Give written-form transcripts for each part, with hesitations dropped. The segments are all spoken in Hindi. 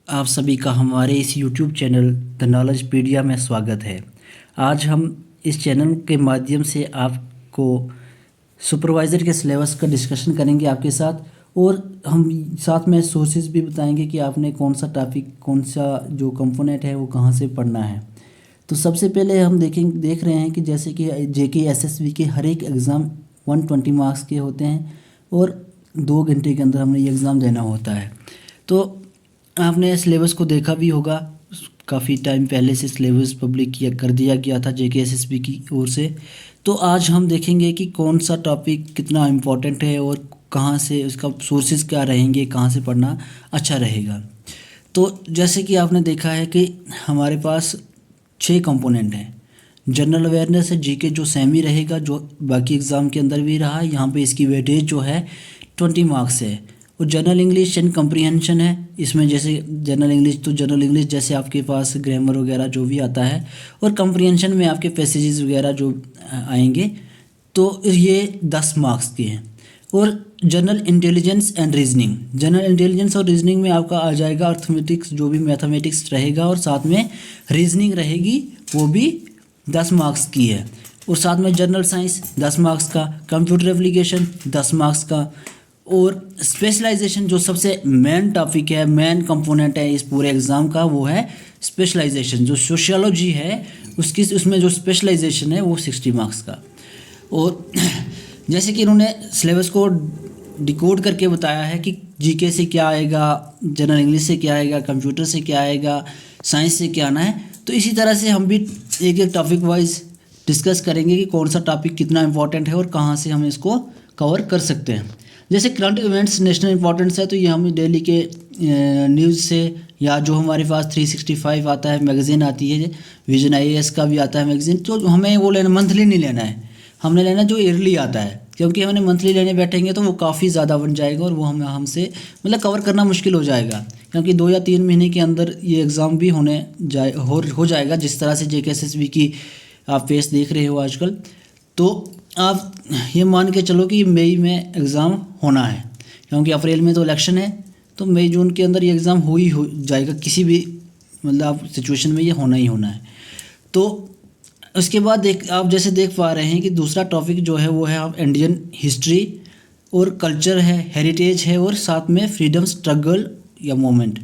आप सभी का हमारे इस YouTube चैनल द नॉलेजपीडिया में स्वागत है। आज हम इस चैनल के माध्यम से आपको सुपरवाइज़र के सिलेबस का डिस्कशन करेंगे आपके साथ, और हम साथ में सोर्सेज भी बताएंगे कि आपने कौन सा टॉपिक, कौन सा जो कंपोनेंट है वो कहाँ से पढ़ना है। तो सबसे पहले हम देख रहे हैं कि जैसे कि जेके एसएसबी के हर एक एग्ज़ाम 120 मार्क्स के होते हैं और 2 घंटे के अंदर हमने ये एग्ज़ाम देना होता है। तो आपने सिलेबस को देखा भी होगा, काफ़ी टाइम पहले से सिलेबस पब्लिक कर दिया गया था जेके एसएसबी की ओर से। तो आज हम देखेंगे कि कौन सा टॉपिक कितना इम्पोर्टेंट है और कहाँ से उसका सोर्सेज क्या रहेंगे, कहाँ से पढ़ना अच्छा रहेगा। तो जैसे कि आपने देखा है कि हमारे पास 6 कंपोनेंट हैं। जनरल अवेयरनेस है, जीके जो सेमी रहेगा, जो बाकी एग्ज़ाम के अंदर भी रहा, यहाँ पे इसकी वेटेज जो है 20 मार्क्स है। और जनरल इंग्लिश एंड कम्प्रीहेंशन है, इसमें जैसे जनरल इंग्लिश जैसे आपके पास ग्रामर वगैरह जो भी आता है, और कम्प्रीहेंशन में आपके पैसेजेस वगैरह जो आएंगे, तो ये 10 मार्क्स के हैं। और general intelligence and reasoning, general intelligence और रीजनिंग में आपका आ जाएगा अर्थमेटिक्स, जो भी मैथमेटिक्स रहेगा, और साथ में रीजनिंग रहेगी, वो भी 10 मार्क्स की है। और साथ में जनरल साइंस 10 मार्क्स का, कंप्यूटर एप्लीकेशन 10 मार्क्स का, और स्पेशलाइजेशन जो सबसे मेन टॉपिक है, मेन कंपोनेंट है इस पूरे एग्ज़ाम का, वो है स्पेशलाइजेशन। जो सोशियोलॉजी है उसमें जो स्पेशलाइजेशन है वो 60 मार्क्स का। और जैसे कि इन्होंने सिलेबस को डिकोड करके बताया है कि जीके से क्या आएगा, जनरल इंग्लिश से क्या आएगा, कंप्यूटर से क्या आएगा, साइंस से क्या आना है। तो इसी तरह से हम भी एक एक टॉपिक वाइज डिस्कस करेंगे कि कौन सा टॉपिक कितना इंपॉर्टेंट है और कहाँ से हम इसको कवर कर सकते हैं। जैसे करंट इवेंट्स नेशनल इंपॉर्टेंस है, तो ये हम डेली के न्यूज़ से, या जो हमारे पास 365 आता है मैगज़ीन आती है, विजन आईएएस का भी आता है मैगज़ीन, तो हमें वो लेना, मंथली नहीं लेना है, हमने लेना जो ईयरली आता है, क्योंकि हमने मंथली लेने बैठेंगे तो वो काफ़ी ज़्यादा बन जाएगा और वो हमसे मतलब कवर करना मुश्किल हो जाएगा, क्योंकि 2 या 3 महीने के अंदर ये एग्ज़ाम भी हो जाएगा, जिस तरह से जेके एसएसबी की आप फेस देख रहे हो आजकल। तो आप ये मान के चलो कि मई में एग्ज़ाम होना है, क्योंकि अप्रैल में तो इलेक्शन है, तो मई जून के अंदर ये एग्ज़ाम हो जाएगा, किसी भी मतलब सिचुएशन में ये होना ही होना है। तो उसके बाद आप जैसे देख पा रहे हैं कि दूसरा टॉपिक जो है वो है आप इंडियन हिस्ट्री और कल्चर है, हेरिटेज है, और साथ में फ्रीडम स्ट्रगल या मोमेंट।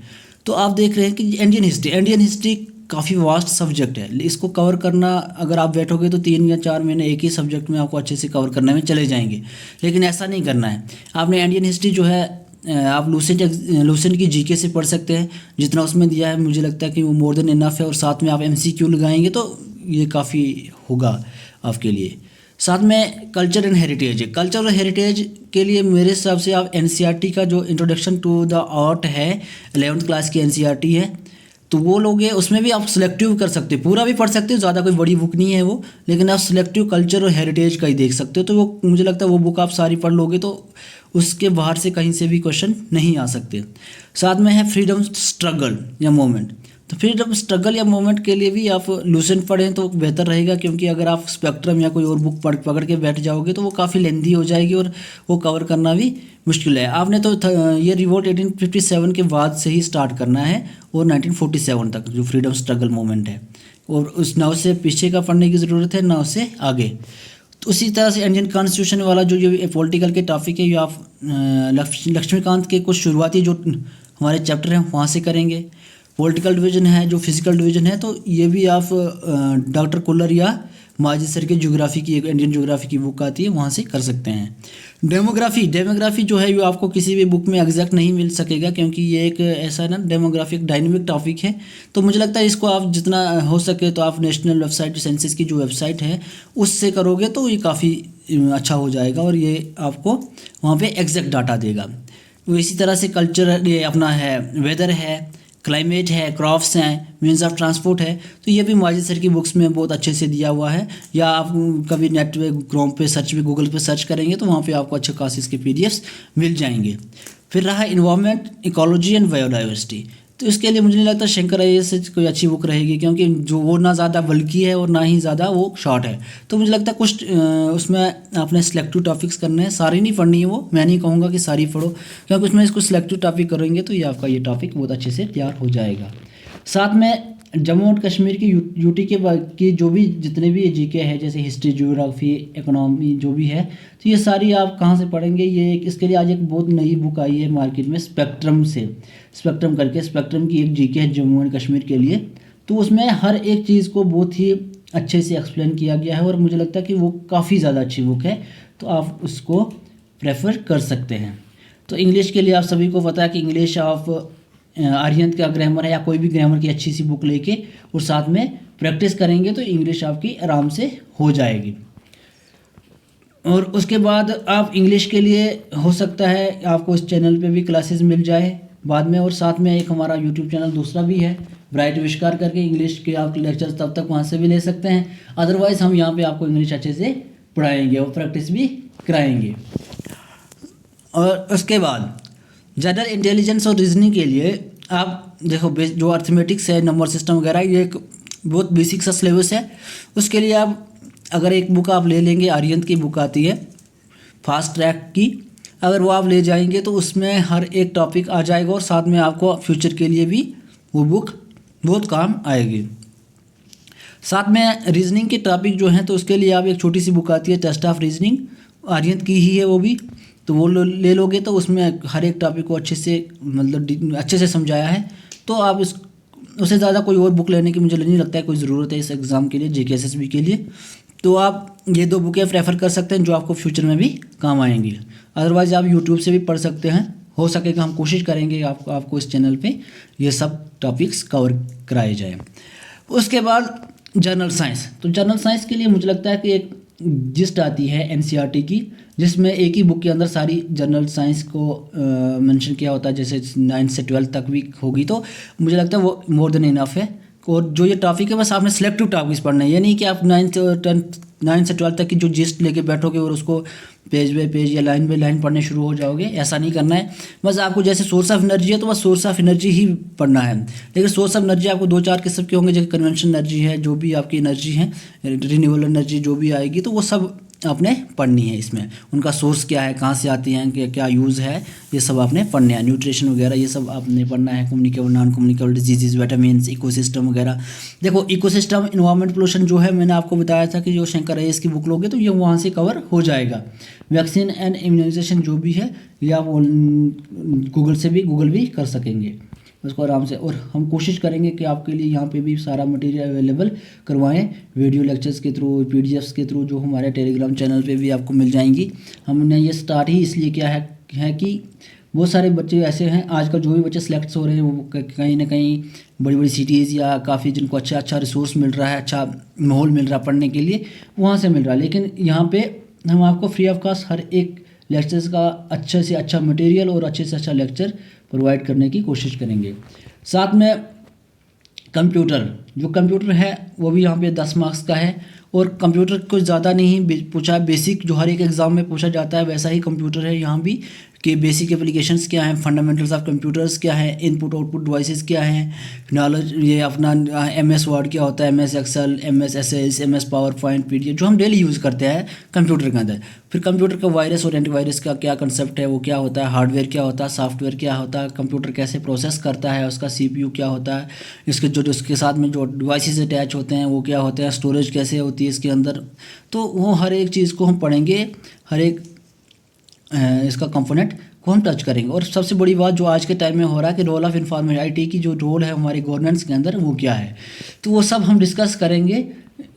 तो आप देख रहे हैं कि इंडियन हिस्ट्री काफ़ी वास्ट सब्जेक्ट है, इसको कवर करना अगर आप बैठोगे तो 3 या 4 महीने एक ही सब्जेक्ट में आपको अच्छे से कवर करने में चले जाएंगे, लेकिन ऐसा नहीं करना है। आपने इंडियन हिस्ट्री जो है आप लूसेंट की जीके से पढ़ सकते हैं, जितना उसमें दिया है मुझे लगता है कि वो मोर देन इनफ है, और साथ में आप एमसीक्यू लगाएंगे तो ये काफ़ी होगा आपके लिए। साथ में कल्चर एंड हेरिटेज है, कल्चर और हेरिटेज के लिए मेरे हिसाब से आप एनसीईआरटी का जो इंट्रोडक्शन टू द आर्ट है, 11th क्लास की एनसीईआरटी है, तो वो लोगे, उसमें भी आप सिलेक्टिव कर सकते हो, पूरा भी पढ़ सकते हो, ज़्यादा कोई बड़ी बुक नहीं है वो, लेकिन आप सिलेक्टिव कल्चर और हेरिटेज का ही देख सकते हो। तो वो मुझे लगता है वो बुक आप सारी पढ़ लोगे तो उसके बाहर से कहीं से भी क्वेश्चन नहीं आ सकते। साथ में है फ्रीडम स्ट्रगल या मोमेंट, तो फ्रीडम स्ट्रगल या मोमेंट के लिए भी आप लूसेंट पढ़ें तो बेहतर रहेगा, क्योंकि अगर आप स्पेक्ट्रम या कोई और बुक पकड़ के बैठ जाओगे तो वो काफ़ी लेंदी हो जाएगी और वो कवर करना भी मुश्किल है। आपने तो ये रिवोल्ट 1857 के बाद से ही स्टार्ट करना है और 1947 तक जो फ्रीडम स्ट्रगल मूवमेंट है, और उस ना उससे पीछे का पढ़ने की ज़रूरत है ना उससे आगे। तो उसी तरह से इंडियन कॉन्स्टिट्यूशन वाला जो पॉलिटिकल के टॉपिक है, ये आप लक्ष्मीकांत के कुछ शुरुआती जो हमारे चैप्टर हैं वहाँ से करेंगे। पॉलिटिकल डिवीज़न है, जो फिजिकल डिवीज़न है, तो ये भी आप डॉक्टर कुल्लर या माजिद सर के ज्योग्राफी की, एक इंडियन ज्योग्राफी की बुक आती है, वहाँ से कर सकते हैं। डेमोग्राफी जो है वो आपको किसी भी बुक में एग्जैक्ट नहीं मिल सकेगा, क्योंकि ये एक ऐसा ना डेमोग्राफी एक डायनेमिक टॉपिक है। तो मुझे लगता है इसको आप जितना हो सके तो आप नेशनल वेबसाइट, सेंसस की जो वेबसाइट है उससे करोगे तो ये काफ़ी अच्छा हो जाएगा, और ये आपको वहाँ पे एग्जैक्ट डाटा देगा। तो इसी तरह से कल्चर, ये अपना है वेदर है, क्लाइमेट है, क्रॉप्स हैं, मीन्स ऑफ ट्रांसपोर्ट है, तो ये भी माजिद सर की बुक्स में बहुत अच्छे से दिया हुआ है। या आप कभी नेट पे, क्रोम पे सर्च पे, गूगल पे सर्च करेंगे तो वहाँ पे आपको अच्छे खासे इसके पीडीएफ्स मिल जाएंगे। फिर रहा इन्वायरमेंट, इकोलॉजी एंड बायोडाइवर्सिटी, तो इसके लिए मुझे नहीं लगता शंकर आईएएस से कोई अच्छी बुक रहेगी, क्योंकि जो वो ना ज़्यादा बल्कि है और ना ही ज़्यादा वो शॉर्ट है। तो मुझे लगता है कुछ उसमें आपने सिलेक्टिव टॉपिक्स करने हैं, सारी नहीं पढ़नी है वो, मैं नहीं कहूँगा कि सारी पढ़ो, क्योंकि उसमें इसको सिलेक्टिव टॉपिक करेंगे तो ये आपका ये टॉपिक बहुत अच्छे से तैयार हो जाएगा। साथ में जम्मू और कश्मीर की यूटी की जो भी जितने भी जीके है, जैसे हिस्ट्री, ज्योग्राफी, इकोनॉमी जो भी है, तो ये सारी आप कहाँ से पढ़ेंगे। ये इसके लिए आज एक बहुत नई बुक आई है मार्केट में स्पेक्ट्रम से, स्पेक्ट्रम करके, स्पेक्ट्रम की एक जीके है जम्मू एंड कश्मीर के लिए। तो उसमें हर एक चीज़ को बहुत ही अच्छे से एक्सप्लेन किया गया है और मुझे लगता है कि वो काफ़ी ज़्यादा अच्छी बुक है, तो आप उसको प्रेफर कर सकते हैं। तो इंग्लिश के लिए आप सभी को पता है कि इंग्लिश आप आर्यंत का ग्रामर है या कोई भी ग्रामर की अच्छी सी बुक लेके और साथ में प्रैक्टिस करेंगे तो इंग्लिश आपकी आराम से हो जाएगी। और उसके बाद आप इंग्लिश के लिए हो सकता है आपको इस चैनल पे भी क्लासेस मिल जाए बाद में, और साथ में एक हमारा यूट्यूब चैनल दूसरा भी है ब्राइट विष्कार करके, इंग्लिश के आप लेक्चर्स तब तक वहाँ से भी ले सकते हैं। अदरवाइज़ हम यहाँ पे आपको इंग्लिश अच्छे से पढ़ाएंगे और प्रैक्टिस भी कराएंगे। और उसके बाद जनरल इंटेलिजेंस और रीजनिंग के लिए आप देखो जो अर्थमेटिक्स है, नंबर सिस्टम वगैरह, ये एक बहुत बेसिक सा सिलेबस है। उसके लिए आप अगर एक बुक आप ले लेंगे, आर्यंत की बुक आती है फास्ट ट्रैक की, अगर वो आप ले जाएंगे तो उसमें हर एक टॉपिक आ जाएगा और साथ में आपको फ्यूचर के लिए भी वो बुक बहुत काम आएगी। साथ में रीजनिंग के टॉपिक जो हैं तो उसके लिए आप एक छोटी सी बुक आती है टेस्ट ऑफ रीजनिंग, आर्यंत की ही है वो भी, तो वो ले लोगे तो उसमें हर एक टॉपिक को अच्छे से मतलब अच्छे से समझाया है। तो आप उससे ज़्यादा कोई और बुक लेने की मुझे नहीं लगता है कोई ज़रूरत है इस एग्ज़ाम के लिए, जेके एसएसबी के लिए। तो आप ये दो बुकें प्रेफर कर सकते हैं जो आपको फ्यूचर में भी काम आएंगी। अदरवाइज़ आप यूट्यूब से भी पढ़ सकते हैं, हो सकेगा हम कोशिश करेंगे आपको इस चैनल पे ये सब टॉपिक्स कवर कराए जाए। उसके बाद जनरल साइंस, तो जनरल साइंस के लिए मुझे लगता है कि एक जिस्ट आती है एनसीईआरटी की, जिसमें एक ही बुक के अंदर सारी जनरल साइंस को मेंशन किया होता है, जैसे 9 से 12 तक भी होगी, तो मुझे लगता है वो मोर देन इनफ है। और जो ये टॉपिक है बस आपने सिलेक्टिव टॉपिक्स पढ़ना है, ये नहीं कि आप 9 से 12 तक की जो जिस्ट लेके बैठोगे और उसको पेज बाय पेज या लाइन बाय लाइन पढ़ने शुरू हो जाओगे, ऐसा नहीं करना है। बस आपको जैसे सोर्स ऑफ एनर्जी है तो बस सोर्स ऑफ एनर्जी ही पढ़ना है, लेकिन सोर्स ऑफ एनर्जी आपको 2-4 किस्म के होंगे, जैसे कन्वेंशन एनर्जी है, जो भी आपकी एनर्जी है, रिन्यूएबल एनर्जी जो भी आएगी तो वो सब आपने पढ़नी है। इसमें उनका सोर्स क्या है, कहाँ से आती हैं, क्या यूज़ है, ये सब आपने पढ़ने हैं। न्यूट्रिशन वगैरह ये सब आपने पढ़ना है, communicable non communicable disease, vitamins, ecosystem वगैरह। देखो इकोसिस्टम, इन्वायरमेंट पोल्यूशन जो है, मैंने आपको बताया था कि जो शंकर आईएएस की बुक लोगे तो ये वहाँ से कवर हो जाएगा। वैक्सीन एंड इम्यूनाइजेशन जो भी है ये आप गूगल भी कर सकेंगे उसको आराम से। और हम कोशिश करेंगे कि आपके लिए यहाँ पे भी सारा मटेरियल अवेलेबल करवाएं, वीडियो लेक्चर्स के थ्रू, पीडीएफ्स के थ्रू, जो हमारे टेलीग्राम चैनल पे भी आपको मिल जाएंगी। हमने ये स्टार्ट ही इसलिए किया है कि बहुत सारे बच्चे ऐसे हैं आजकल, जो भी बच्चे सेलेक्ट हो रहे हैं वो कहीं ना कहीं बड़ी बड़ी सिटीज़ या काफ़ी जिनको अच्छा रिसोर्स मिल रहा है, अच्छा माहौल मिल रहा है पढ़ने के लिए, वहाँ से मिल रहा है। लेकिन यहाँ पर हम आपको फ्री ऑफ कॉस्ट हर एक लेक्चर्स का अच्छे से अच्छा मटेरियल और अच्छे से अच्छा लेक्चर प्रोवाइड करने की कोशिश करेंगे। साथ में कंप्यूटर, जो कंप्यूटर है वो भी यहाँ पे 10 मार्क्स का है, और कंप्यूटर कुछ ज़्यादा नहीं पूछा है, बेसिक जो हर एक एग्ज़ाम में पूछा जाता है वैसा ही कंप्यूटर है यहाँ भी, कि बेसिक एप्लीकेशंस क्या हैं, फंडामेंटल्स ऑफ कंप्यूटर्स क्या है, इनपुट आउटपुट डिवाइसेस क्या हैं, नॉलेज, ये अपना एमएस वर्ड क्या होता है, MS Excel, MS SS, MS PowerPoint, PDF, जो हम डेली यूज़ करते हैं कंप्यूटर के अंदर। फिर कंप्यूटर का वायरस और एंटीवायरस का क्या कंसेप्ट है, वो क्या होता है, हार्डवेयर क्या होता है, सॉफ्टवेयर क्या होता है, कंप्यूटर कैसे प्रोसेस करता है, उसका सीपीयू क्या होता है, इसके साथ में जो डिवाइसेस अटैच होते हैं वो क्या होते हैं, स्टोरेज कैसे होती है इसके अंदर, तो वो हर एक चीज़ को हम पढ़ेंगे, हर एक इसका कंपोनेंट को हम टच करेंगे। और सबसे बड़ी बात जो आज के टाइम में हो रहा है कि रोल ऑफ इंफॉर्मेशन आईटी की जो रोल है हमारी गवर्नेंस के अंदर वो क्या है, तो वो सब हम डिस्कस करेंगे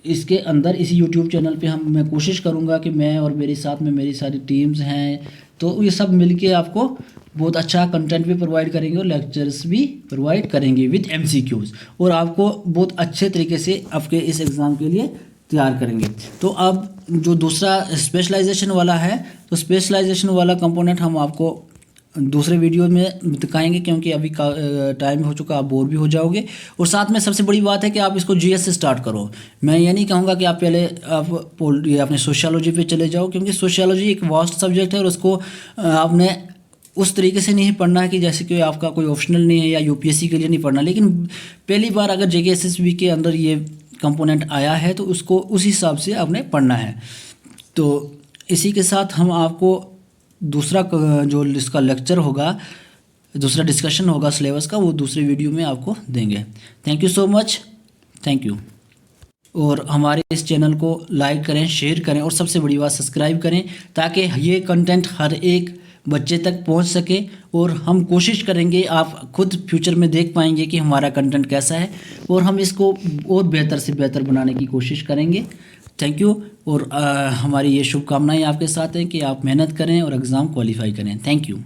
इसके अंदर, इसी यूट्यूब चैनल पे मैं कोशिश करूँगा कि मैं और मेरे साथ में मेरी सारी टीम्स हैं, तो ये सब मिलके आपको बहुत अच्छा कंटेंट भी प्रोवाइड करेंगे और लेक्चर्स भी प्रोवाइड करेंगे विद एमसीक्यूज़, और आपको बहुत अच्छे तरीके से आपके इस एग्ज़ाम के लिए तैयार करेंगे। तो अब जो दूसरा स्पेशलाइजेशन वाला है, तो स्पेशलाइजेशन वाला कंपोनेंट हम आपको दूसरे वीडियो में दिखाएंगे, क्योंकि अभी का टाइम हो चुका, आप बोर भी हो जाओगे। और साथ में सबसे बड़ी बात है कि आप इसको जीएस से स्टार्ट करो। मैं ये नहीं कहूँगा कि आप पहले आप अपने सोशियोलॉजी पे चले जाओ, क्योंकि सोशियोलॉजी एक वास्ट सब्जेक्ट है और उसको आपने उस तरीके से नहीं पढ़ना है कि जैसे कि आपका कोई ऑप्शनल नहीं है या यूपीएससी के लिए नहीं पढ़ना, लेकिन पहली बार अगर जेके एसएसबी के अंदर ये कंपोनेंट आया है तो उसको उस हिसाब से आपने पढ़ना है। तो इसी के साथ हम आपको दूसरा जो इसका लेक्चर होगा, दूसरा डिस्कशन होगा सिलेबस का, वो दूसरे वीडियो में आपको देंगे। Thank you so much, thank you. और हमारे इस चैनल को लाइक करें, शेयर करें और सबसे बड़ी बात सब्सक्राइब करें, ताकि ये कंटेंट हर एक बच्चे तक पहुंच सके। और हम कोशिश करेंगे, आप खुद फ्यूचर में देख पाएंगे कि हमारा कंटेंट कैसा है, और हम इसको और बेहतर से बेहतर बनाने की कोशिश करेंगे। Thank you. और हमारी ये शुभकामनाएं आपके साथ हैं कि आप मेहनत करें और एग्ज़ाम क्वालिफाई करें। Thank you.